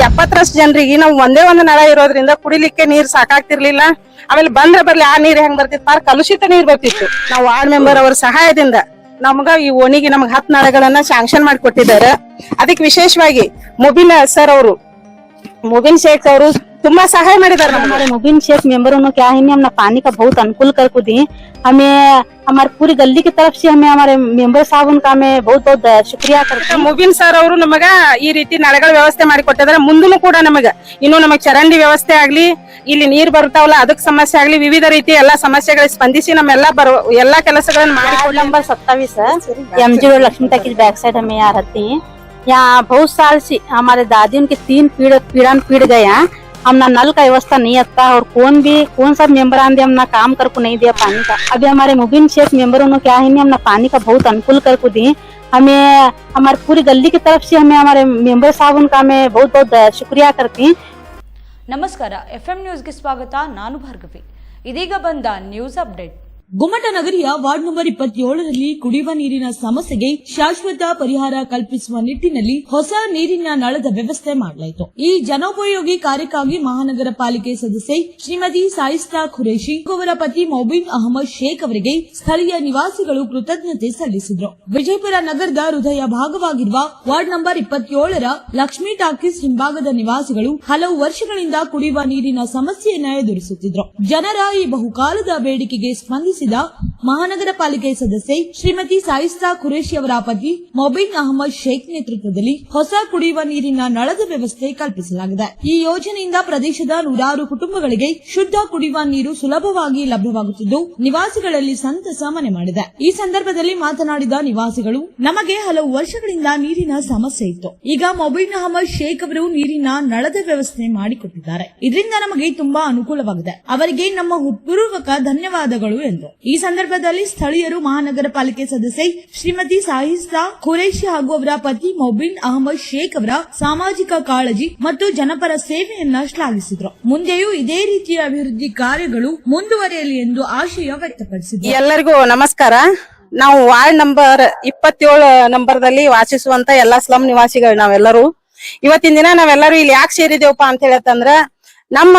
70ರಷ್ಟು ಜನರಿಗೆ ನಾವು ಒಂದೇ ಒಂದು ನಳ ಇರೋದ್ರಿಂದ ಕುಡಿಲಿಕ್ಕೆ ನೀರ್ ಸಾಕಾಗ್ತಿರ್ಲಿಲ್ಲ. ಆಮೇಲೆ ಬಂದ್ರೆ ಬರ್ಲಿ ಆ ನೀರ್ ಹೆಂಗ್ ಬರ್ತಿತ್ತು, ಕಲುಷಿತ ನೀರ್ ಬರ್ತಿತ್ತು. ನಾವು ವಾರ್ಡ್ ಮೆಂಬರ್ ಅವರ ಸಹಾಯದಿಂದ ನಮ್ಗ ಈ ಓಣಿಗೆ ನಮ್ಗೆ 10 ನಳಗಳನ್ನ ಶಾಂಕ್ಷನ್ ಮಾಡಿ ಕೊಟ್ಟಿದ್ದಾರೆ. ಅದಕ್ಕೆ ವಿಶೇಷವಾಗಿ मुबिन शेख ಅವರು ತುಂಬಾ ಸಹಾಯ ಮಾಡಿದ್ದಾರೆ. हमारे मुबिन शेख मेंबरों ने क्या है हमने पानी का बहुत अनुकूल कर दी. हमें हमारे पूरी गली की तरफ से हमें हमारे मेंबर साहब उनका हमें बहुत बहुत शुक्रिया करते हैं. मुबिन सर ಅವರು ನಮಗ ಈ ರೀತಿ ನಳಗಳ ವ್ಯವಸ್ಥೆ ಮಾಡಿ ಕೊಟ್ಟಿದ್ದಾರೆ. ಮುಂದೂ ಕೂಡ ನಮಗ ಇನ್ನು ನಮಗ ಚರಂಡಿ ವ್ಯವಸ್ಥೆ ಆಗ್ಲಿ, ಇಲ್ಲಿ ನೀರ್ ಬರ್ತಾವಲ್ಲ ಅದಕ್ಕೆ ಸಮಸ್ಯೆ ಆಗ್ಲಿ, ವಿವಿಧ ರೀತಿ ಎಲ್ಲಾ ಸಮಸ್ಯೆಗಳಿಗೆ ಸ್ಪಂದಿಸಿ ನಮ್ಮೆಲ್ಲಾ ಎಲ್ಲಾ ಕೆಲಸಗಳನ್ನು ಮಾಡಿ. नंबर 27 एमजी रोड लक्ष्मी तक की बैक साइड हमें यहाँ रहती है. यहाँ बहुत साल से हमारे दादी उनके 3 पीड़ गए हैं. हमना नल का व्यवस्था नहीं आता और कौन सा मेंबर आंदे हमना काम कर को नहीं दिया पानी का. अभी हमारे मुबिन शेख मेंबरों ने क्या है हमने पानी का बहुत अनुकूल कर को दी. हमें हमारी पूरी गली की तरफ से हमें हमारे मेंबर साहब उनका हमें बहुत बहुत शुक्रिया करती हैं. ನಮಸ್ಕಾರ, ಎಫ್ಎಂ ನ್ಯೂಸ್ಗೆ ಸ್ವಾಗತ. ನಾನು ಭಾರ್ಗವಿ. ಇದೀಗ ಬಂದ ನ್ಯೂಸ್ ಅಪ್ಡೇಟ್. ಗುಮ್ಮಟ ನಗರಿಯ ವಾರ್ಡ್ ನಂಬರ್ 27ರಲ್ಲಿ ಕುಡಿಯುವ ನೀರಿನ ಸಮಸ್ಯೆಗೆ ಶಾಶ್ವತ ಪರಿಹಾರ ಕಲ್ಪಿಸುವ ನಿಟ್ಟಿನಲ್ಲಿ ಹೊಸ ನೀರಿನ ನಳದ ವ್ಯವಸ್ಥೆ ಮಾಡಲಾಯಿತು. ಈ ಜನೋಪಯೋಗಿ ಕಾರ್ಯಕ್ಕಾಗಿ ಮಹಾನಗರ ಪಾಲಿಕೆ ಸದಸ್ಯೆ ಶ್ರೀಮತಿ ಸಾಯಿಸ್ತಾ ಖುರೇಶಿ ಅವರ ಪತಿ ಮೊಬಿನ್ ಅಹಮದ್ ಶೇಖ್ ಅವರಿಗೆ ಸ್ಥಳೀಯ ನಿವಾಸಿಗಳು ಕೃತಜ್ಞತೆ ಸಲ್ಲಿಸಿದರು. ವಿಜಯಪುರ ನಗರದ ಹೃದಯ ಭಾಗವಾಗಿರುವ ವಾರ್ಡ್ ನಂಬರ್ 27ರ ಲಕ್ಷ್ಮೀ ಟಾಕೀಸ್ ಹಿಂಭಾಗದ ನಿವಾಸಿಗಳು ಹಲವು ವರ್ಷಗಳಿಂದ ಕುಡಿಯುವ ನೀರಿನ ಸಮಸ್ಯೆಯನ್ನು ಎದುರಿಸುತ್ತಿದ್ದರು. ಜನರ ಈ ಬಹುಕಾಲದ ಬೇಡಿಕೆಗೆ ಸ್ಪಂದಿಸಿದ ಮಹಾನಗರ ಪಾಲಿಕೆ ಸದಸ್ಯೆ ಶ್ರೀಮತಿ ಸಾಯಿಸ್ತಾ ಖುರೇಶಿ ಅವರ ಪತಿ ಮೊಬಿನ್ ಅಹಮದ್ ಶೇಖ್ ನೇತೃತ್ವದಲ್ಲಿ ಹೊಸ ಕುಡಿಯುವ ನೀರಿನ ನಳದ ವ್ಯವಸ್ಥೆ ಕಲ್ಪಿಸಲಾಗಿದೆ. ಈ ಯೋಜನೆಯಿಂದ ಪ್ರದೇಶದ ನೂರಾರು ಕುಟುಂಬಗಳಿಗೆ ಶುದ್ಧ ಕುಡಿಯುವ ನೀರು ಸುಲಭವಾಗಿ ಲಭ್ಯವಾಗುತ್ತಿದ್ದು ನಿವಾಸಿಗಳಲ್ಲಿ ಸಂತಸ ಮನೆ ಮಾಡಿದೆ. ಈ ಸಂದರ್ಭದಲ್ಲಿ ಮಾತನಾಡಿದ ನಿವಾಸಿಗಳು, ನಮಗೆ ಹಲವು ವರ್ಷಗಳಿಂದ ನೀರಿನ ಸಮಸ್ಯೆ ಇತ್ತು. ಈಗ ಮೊಬಿನ್ ಅಹಮದ್ ಶೇಖ್ ಅವರು ನೀರಿನ ನಳದ ವ್ಯವಸ್ಥೆ ಮಾಡಿಕೊಟ್ಟಿದ್ದಾರೆ. ಇದರಿಂದ ನಮಗೆ ತುಂಬಾ ಅನುಕೂಲವಾಗಿದೆ. ಅವರಿಗೆ ನಮ್ಮ ಹೃತ್ಪೂರ್ವಕ ಧನ್ಯವಾದಗಳು ಎಂದು ಈ ಸಂದರ್ಭದಲ್ಲಿ ಸ್ಥಳೀಯರು ಮಹಾನಗರ ಪಾಲಿಕೆ ಸದಸ್ಯೆ ಶ್ರೀಮತಿ ಸಾಹಿಸ್ತಾ ಖುರೇಶಿ ಹಾಗೂ ಅವರ ಪತಿ ಮೊಬಿನ್ ಅಹಮದ್ ಶೇಖ್ ಅವರ ಸಾಮಾಜಿಕ ಕಾಳಜಿ ಮತ್ತು ಜನಪರ ಸೇವೆಯನ್ನ ಶ್ಲಾಘಿಸಿದರು. ಮುಂದೆಯೂ ಇದೇ ರೀತಿಯ ಅಭಿವೃದ್ಧಿ ಕಾರ್ಯಗಳು ಮುಂದುವರಿಯಲಿ ಎಂದು ಆಶಯ ವ್ಯಕ್ತಪಡಿಸಿದರು. ಎಲ್ಲರಿಗೂ ನಮಸ್ಕಾರ. ನಾವು ವಾರ್ಡ್ ನಂಬರ್ 27 ನಂಬರ್ದಲ್ಲಿ ವಾಸಿಸುವಂತ ಎಲ್ಲಾ ಸ್ಲಂ ನಿವಾಸಿಗಳು ನಾವೆಲ್ಲರೂ ಇವತ್ತಿನ ದಿನ ನಾವೆಲ್ಲರೂ ಇಲ್ಲಿ ಯಾಕೆ ಸೇರಿದೇವಪ್ಪ ಅಂತ ಹೇಳತ್ತಂದ್ರ, ನಮ್ಮ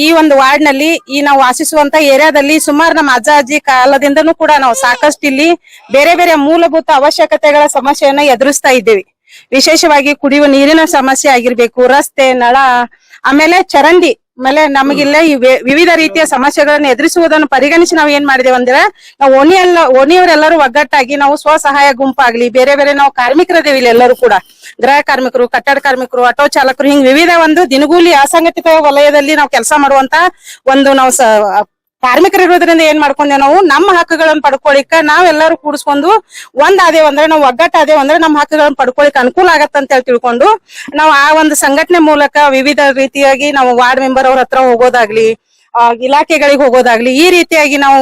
ಈ ಒಂದು ವಾರ್ಡ್ ನಲ್ಲಿ ಈ ನಾವು ವಾಸಿಸುವಂತ ಏರಿಯಾದಲ್ಲಿ ಸುಮಾರು ನಮ್ಮ ಅಜ್ಜ ಅಜ್ಜಿ ಕಾಲದಿಂದನೂ ಕೂಡ ನಾವು ಸಾಕಷ್ಟು ಇಲ್ಲಿ ಬೇರೆ ಬೇರೆ ಮೂಲಭೂತ ಅವಶ್ಯಕತೆಗಳ ಸಮಸ್ಯೆಯನ್ನ ಎದುರಿಸ್ತಾ ಇದ್ದೇವೆ. ವಿಶೇಷವಾಗಿ ಕುಡಿಯುವ ನೀರಿನ ಸಮಸ್ಯೆ ಆಗಿರ್ಬೇಕು, ರಸ್ತೆ, ನಳ, ಆಮೇಲೆ ಚರಂಡಿ, ಆಮೇಲೆ ನಮಗಿಲ್ಲ ಈ ವಿವಿಧ ರೀತಿಯ ಸಮಸ್ಯೆಗಳನ್ನು ಎದುರಿಸುವುದನ್ನು ಪರಿಗಣಿಸಿ ನಾವು ಏನ್ ಮಾಡಿದೇವೆ ಅಂದ್ರೆ, ನಾವು ಓಣಿಯವರೆಲ್ಲರೂ ಒಗ್ಗಟ್ಟಾಗಿ ನಾವು ಸ್ವಸಹಾಯ ಗುಂಪಾಗ್ಲಿ, ಬೇರೆ ಬೇರೆ ನಾವು ಕಾರ್ಮಿಕರದೇವಿ ಇಲ್ಲಿ ಎಲ್ಲರೂ ಕೂಡ ಗೃಹ ಕಾರ್ಮಿಕರು, ಕಟ್ಟಡ ಕಾರ್ಮಿಕರು, ಆಟೋ ಚಾಲಕರು, ಹಿಂಗ್ ವಿವಿಧ ಒಂದು ದಿನಗೂಲಿ ಅಸಂಘಟಿತ ವಲಯದಲ್ಲಿ ನಾವು ಕೆಲಸ ಮಾಡುವಂತ ಒಂದು ನಾವು ಕಾರ್ಮಿಕರು ಇರೋದ್ರಿಂದ ಏನ್ ಮಾಡ್ಕೊಂಡೇವ್, ನಾವು ನಮ್ಮ ಹಕ್ಕುಗಳನ್ನ ಪಡ್ಕೊಳಿಕ ನಾವೆಲ್ಲರೂ ಕೂಡಿಸ್ಕೊಂಡು ಒಂದಾದೇವ್ ಅಂದ್ರೆ, ನಾವು ಒಗ್ಗಟ್ಟಾದೇವ್ ಅಂದ್ರೆ ನಮ್ಮ ಹಕ್ಕುಗಳನ್ನ ಪಡ್ಕೊಳಿಕ್ ಅನುಕೂಲ ಆಗತ್ತ ಅಂತ ಹೇಳಿ ತಿಳ್ಕೊಂಡು ನಾವು ಆ ಒಂದು ಸಂಘಟನೆ ಮೂಲಕ ವಿವಿಧ ರೀತಿಯಾಗಿ ನಾವು ವಾರ್ಡ್ ಮೆಂಬರ್ ಅವ್ರ ಹತ್ರ ಹೋಗೋದಾಗ್ಲಿ, ಇಲಾಖೆಗಳಿಗೆ ಹೋಗೋದಾಗ್ಲಿ, ಈ ರೀತಿಯಾಗಿ ನಾವು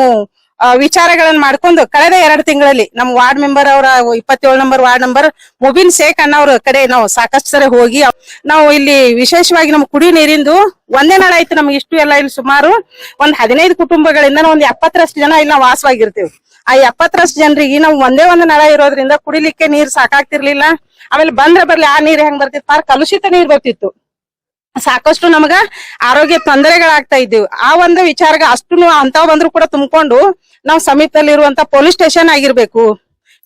ವಿಚಾರಗಳನ್ನ ಮಾಡ್ಕೊಂಡು ಕಳೆದ 2 ತಿಂಗಳಲ್ಲಿ ನಮ್ಮ ವಾರ್ಡ್ ಮೆಂಬರ್ ಅವರ 27 number ward number Mubin Sheikh ಅಣ್ಣ ಅವ್ರ ಕಡೆ ನಾವು ಸಾಕಷ್ಟು ಸರಿ ಹೋಗಿ ನಾವು ಇಲ್ಲಿ ವಿಶೇಷವಾಗಿ ನಮ್ಮ ಕುಡಿ ನೀರಿಂದು ಒಂದೇ ನಾಳ ಆಯ್ತು. ನಮ್ಗೆ ಇಷ್ಟು ಎಲ್ಲ ಇಲ್ಲಿ ಸುಮಾರು ಒಂದ್ 15 ಕುಟುಂಬಗಳಿಂದ ಒಂದ್ 70ರಷ್ಟು ಜನ ಇಲ್ಲಿ ನಾವು ವಾಸವಾಗಿರ್ತೇವೆ. ಆ 70ರಷ್ಟು ಜನರಿಗೆ ನಾವು ಒಂದೇ ಒಂದು ನಳ ಇರೋದ್ರಿಂದ ಕುಡಿಲಿಕ್ಕೆ ನೀರ್ ಸಾಕಾಗ್ತಿರ್ಲಿಲ್ಲ. ಆಮೇಲೆ ಬಂದ್ರೆ ಬರ್ಲಿ ಆ ನೀರ್ ಹೆಂಗ್ ಬರ್ತಿತ್ತು, ಕಲುಷಿತ ನೀರ್ ಬರ್ತಿತ್ತು. ಸಾಕಷ್ಟು ನಮಗ ಆರೋಗ್ಯ ತೊಂದರೆಗಳಾಗ್ತಾ ಇದ್ದೀವಿ. ಆ ಒಂದು ವಿಚಾರಗ ಅಷ್ಟು ಅಂತಾವ್ ಬಂದ್ರು ಕೂಡ ತುಂಬಿಕೊಂಡು ನಾವು ಸಮೀಪದಲ್ಲಿರುವಂತ ಪೊಲೀಸ್ ಸ್ಟೇಷನ್ ಆಗಿರ್ಬೇಕು,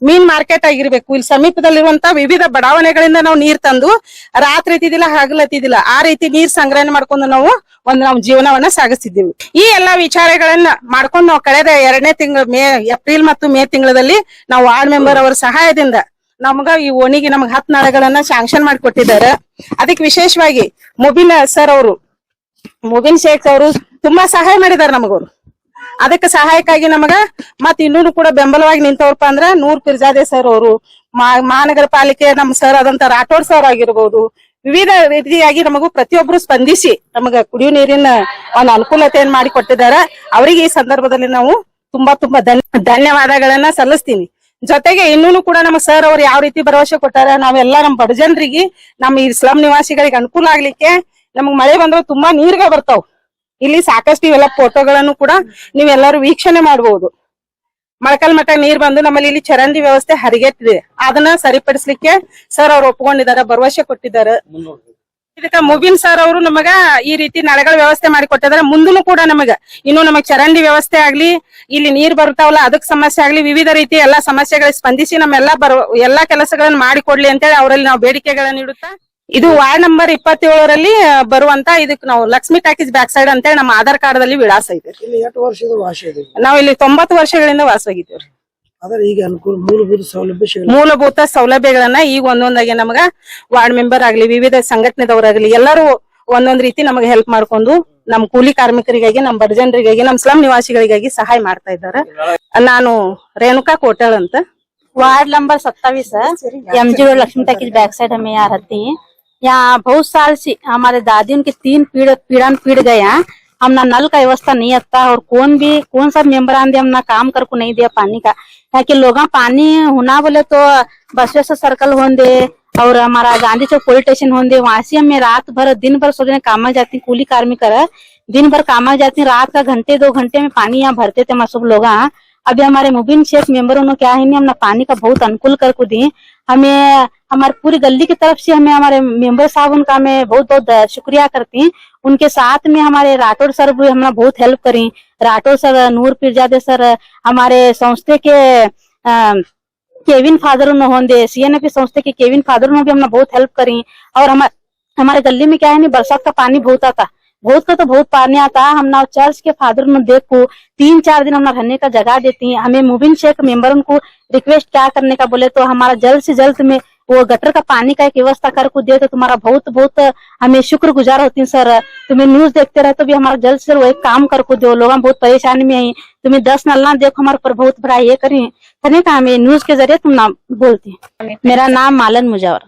ಮೀನ್ ಮಾರ್ಕೆಟ್ ಆಗಿರ್ಬೇಕು, ಇಲ್ಲಿ ಸಮೀಪದಲ್ಲಿರುವಂತ ವಿವಿಧ ಬಡಾವಣೆಗಳಿಂದ ನಾವು ನೀರ್ ತಂದು ರಾತ್ರಿ ಎತ್ತಿದಿಲ್ಲ ಹಗಲತ್ತಿದಿಲ್ಲ ಆ ರೀತಿ ನೀರ್ ಸಂಗ್ರಹಣೆ ಮಾಡ್ಕೊಂಡು ನಾವು ನಾವು ಜೀವನವನ್ನ ಸಾಗಿಸ್ತಿದ್ದೀವಿ. ಈ ಎಲ್ಲಾ ವಿಚಾರಗಳನ್ನ ಮಾಡ್ಕೊಂಡು ನಾವು ಕಳೆದ 2ನೇ ತಿಂಗಳು ಏಪ್ರಿಲ್ ಮತ್ತು ಮೇ ತಿಂಗಳಲ್ಲಿ ನಾವು ವಾರ್ಡ್ ಮೆಂಬರ್ ಅವರ ಸಹಾಯದಿಂದ ನಮ್ಗ ಈ ಓಣಿಗೆ ನಮ್ಗೆ 10 ನಳಗಳನ್ನ ಶಾಂಕ್ಷನ್ ಮಾಡಿ ಕೊಟ್ಟಿದ್ದಾರೆ. ಅದಕ್ಕೆ ವಿಶೇಷವಾಗಿ ಮುಬಿನ್ ಶೇಖ್ ಅವರು ತುಂಬಾ ಸಹಾಯ ಮಾಡಿದಾರೆ ನಮಗವ್ರು. ಅದಕ್ಕೆ ಸಹಾಯಕ್ಕಾಗಿ ನಮಗ ಮತ್ ಇನ್ನೂ ಕೂಡ ಬೆಂಬಲವಾಗಿ ನಿಂತವ್ರಪ್ಪ ಅಂದ್ರ ನೂರ್ ಪಿರ್ಜಾದೆ ಸರ್ ಅವರು, ಮಹಾನಗರ ಪಾಲಿಕೆ ನಮ್ಮ ಸರ್ ಆದಂತ ರಾಠೋಡ್ ಸರ್ ಆಗಿರ್ಬೋದು, ವಿವಿಧ ರೀತಿಯಾಗಿ ನಮಗೂ ಪ್ರತಿಯೊಬ್ರು ಸ್ಪಂದಿಸಿ ನಮಗ ಕುಡಿಯುವ ನೀರಿನ ಒಂದು ಅನುಕೂಲತೆಯನ್ನು ಮಾಡಿ ಕೊಟ್ಟಿದ್ದಾರೆ. ಅವರಿಗೆ ಈ ಸಂದರ್ಭದಲ್ಲಿ ನಾವು ತುಂಬಾ ಧನ್ಯವಾದಗಳನ್ನ ಸಲ್ಲಿಸ್ತೀನಿ. ಜೊತೆಗೆ ಇನ್ನೂ ಕೂಡ ನಮ್ಮ ಸರ್ ಅವ್ರು ಯಾವ ರೀತಿ ಭರವಸೆ ಕೊಟ್ಟಾರ, ನಾವೆಲ್ಲ ನಮ್ಮ ಬಡ ಜನರಿಗೆ, ನಮ್ಮ ಈ ಸ್ಲಂ ನಿವಾಸಿಗಳಿಗೆ ಅನುಕೂಲ ಆಗ್ಲಿಕ್ಕೆ ನಮಗ್ ಮಳೆ ಬಂದ್ರೆ ತುಂಬಾ ನೀರ್ಗಳು ಬರ್ತಾವ್. ಇಲ್ಲಿ ಸಾಕಷ್ಟು ಇವೆಲ್ಲ ಫೋಟೋಗಳನ್ನು ಕೂಡ ನೀವೆಲ್ಲರೂ ವೀಕ್ಷಣೆ ಮಾಡಬಹುದು. ಮೊಳಕಾಲ್ ಮಟ್ಟ ನೀರ್ ಬಂದು ನಮ್ಮಲ್ಲಿ ಇಲ್ಲಿ ಚರಂಡಿ ವ್ಯವಸ್ಥೆ ಹರಿಗೆಟ್ಟಿದೆ. ಅದನ್ನ ಸರಿಪಡಿಸ್ಲಿಕ್ಕೆ ಸರ್ ಅವ್ರು ಒಪ್ಕೊಂಡಿದ್ದಾರೆ, ಭರವಸೆ ಕೊಟ್ಟಿದ್ದಾರೆ. ಇದಕ್ಕ ಮುಬಿನ್ ಸರ್ ಅವರು ನಮಗ ಈ ರೀತಿ ನಳಗಳ ವ್ಯವಸ್ಥೆ ಮಾಡಿ ಕೊಟ್ಟಿದ್ದಾರೆ. ಮುಂದೂ ಕೂಡ ಇನ್ನು ನಮಗ್ ಚರಂಡಿ ವ್ಯವಸ್ಥೆ ಆಗ್ಲಿ, ಇಲ್ಲಿ ನೀರ್ ಬರ್ತಾವಲ್ಲ ಅದಕ್ ಸಮಸ್ಯೆ ಆಗ್ಲಿ, ವಿವಿಧ ರೀತಿ ಎಲ್ಲಾ ಸಮಸ್ಯೆಗಳಿಗೆ ಸ್ಪಂದಿಸಿ ಎಲ್ಲಾ ಕೆಲಸಗಳನ್ನ ಮಾಡಿಕೊಡ್ಲಿ ಅಂತೇಳಿ ಅವರಲ್ಲಿ ನಾವು ಬೇಡಿಕೆಗಳನ್ನ ನೀಡುತ್ತಾ, ಇದು ವಾರ್ಡ್ ನಂಬರ್ 27ರಲ್ಲಿ ಬರುವಂತ ಇದಕ್ ನಾವು ಲಕ್ಷ್ಮಿ ಟಾಕೀಸ್ ಬ್ಯಾಕ್ ಸೈಡ್ ಅಂತೇಳಿ ನಮ್ಮ ಆಧಾರ್ ಕಾರ್ಡ್ ದಲ್ಲಿ ವಿಳಾಸ ಇದೆ. ಇಲ್ಲಿ ಎಷ್ಟು ವರ್ಷದ ವಾಸ ಇದೆ? ನಾವು ಇಲ್ಲಿ 90 ವರ್ಷಗಳಿಂದ ವಾಸವಾಗಿದ್ದೇವೆ. ಆದ್ರೆ ಈಗ ಅನುಕೂಲ ಮೂಲಭೂತ ಸೌಲಭ್ಯಗಳನ್ನ ಈಗ ಒಂದೊಂದಾಗಿ ನಮಗ ವಾರ್ಡ್ ಮೆಂಬರ್ ಆಗ್ಲಿ, ವಿವಿಧ ಸಂಘಟನೆದವರಾಗ್ಲಿ ಎಲ್ಲರೂ ಒಂದೊಂದ್ ರೀತಿ ನಮಗೆ ಹೆಲ್ಪ್ ಮಾಡ್ಕೊಂಡು ನಮ್ ಕೂಲಿ ಕಾರ್ಮಿಕರಿಗಾಗಿ, ನಮ್ ಬಡ ಜನರಿಗಾಗಿ, ನಮ್ ಸ್ಲಮ್ ನಿವಾಸಿಗಳಿಗಾಗಿ ಸಹಾಯ ಮಾಡ್ತಾ ಇದ್ದಾರೆ. ನಾನು ರೇಣುಕಾ ಕೋಟೆಳ್ ಅಂತ, ward number 27 MG road Lakshmi talkies back side हम यहाँ रहती हैं। यहाँ बहुत साल से हमारे दादी उनके 3 पीड़ा पीड़ गए हैं। हम ना नल का व्यवस्था नहीं आता और कौन सा मेंबर आंदे हम ना काम कर को नहीं दिया पानी का। यहाँ के लोग पानी होना बोले तो बसवेश्वर सर्कल होंदे और हमारा गांधी चौक पुलिस स्टेशन होंदे, वहां से हमें रात भर दिन भर सोचने काम जाती, ಕೂಲಿ ಕಾರ್ಮಿಕರ दिन भर काम जाती, रात का घंटे 2 घंटे में पानी यहाँ भरते थे हम सब लोग। अभी हमारे मुबिन शेख मेंबरों ने क्या है हमने पानी का बहुत अनुकूल कर को दी। हमें हमारे पूरी गली की तरफ से हमें हमारे मेंबर साहब उनका मैं बहुत बहुत शुक्रिया करती हूँ। उनके साथ में हमारे राठौड़ सर भी हमने बहुत हेल्प करी। राठौड़ सर, नूर पीरजादे सर, हमारे संस्थे के केविन फादर होंगे, CNF संस्थे के केविन फादर ने भी हमने बहुत हेल्प करी। और हमारे गली में क्या है बरसात का पानी बहुत आता, बहुत का तो बहुत पानी आता है। हम ना चर्च के फादर में देखो 3-4 दिन हम रहने का जगह देती हैं। हमें मुबिन शेख मेंबरों को रिक्वेस्ट क्या करने का बोले तो हमारा जल्द से जल्द में वो गटर का पानी का एक व्यवस्था कर को दे तो तुम्हारा बहुत बहुत हमें शुक्रगुजार होती है सर। तुम्हें न्यूज देखते रहे तो भी हमारा जल्द से वो एक काम कर को दो, लोग हम बहुत परेशानी में आई, तुम्हें 10 नल देखो हमारे ऊपर बहुत बड़ा ये करी करने का हमें न्यूज के जरिए तुम नाम बोलती। मेरा नाम Malan Mujawar.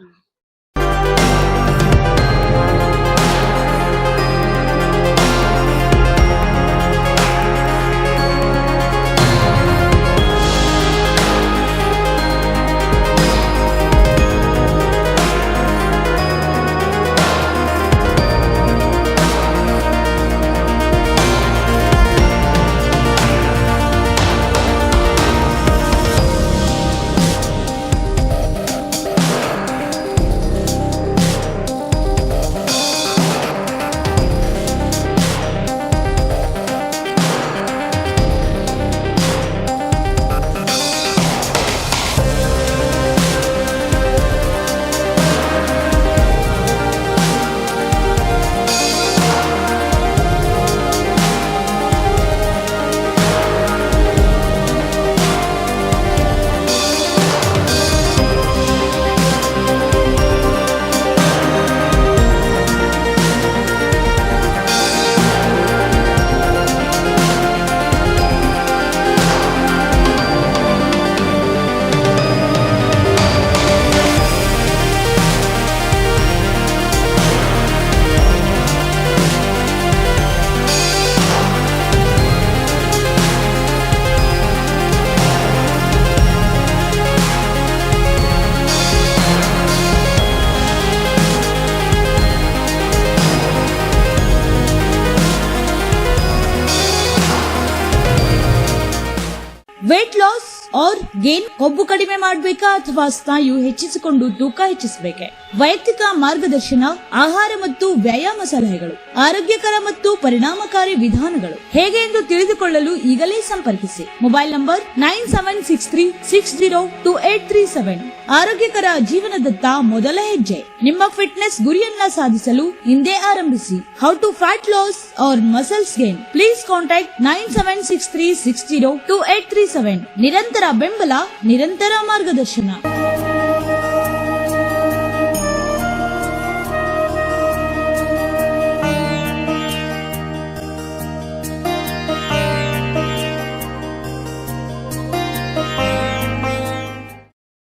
Weight loss or gain, ಕೊಬ್ಬು ಕಡಿಮೆ ಮಾಡಬೇಕಾ ಅಥವಾ ಸ್ನಾಯು ಹೆಚ್ಚಿಸಿಕೊಂಡು ತೂಕ ಹೆಚ್ಚಿಸಬೇಕೆ? ವೈಯಕ್ತಿಕ ಮಾರ್ಗದರ್ಶನ, ಆಹಾರ ಮತ್ತು ವ್ಯಾಯಾಮ ಸಲಹೆಗಳು, ಆರೋಗ್ಯಕರ ಮತ್ತು ಪರಿಣಾಮಕಾರಿ ವಿಧಾನಗಳು ಹೇಗೆ ಎಂದು ತಿಳಿದುಕೊಳ್ಳಲು ಈಗಲೇ ಸಂಪರ್ಕಿಸಿ. Mobile number 9763602837. ಆರೋಗ್ಯಕರ ಜೀವನದತ್ತ ಮೊದಲ ಹೆಜ್ಜೆ. ನಿಮ್ಮ ಫಿಟ್ನೆಸ್ ಗುರಿಯನ್ನ ಸಾಧಿಸಲು ಹಿಂದೆ ಆರಂಭಿಸಿ. How to fat loss or muscles gain? Please contact 9763602837. ನಿರಂತರ ಬೆಂಬಲ, ನಿರಂತರ ಮಾರ್ಗದರ್ಶನ.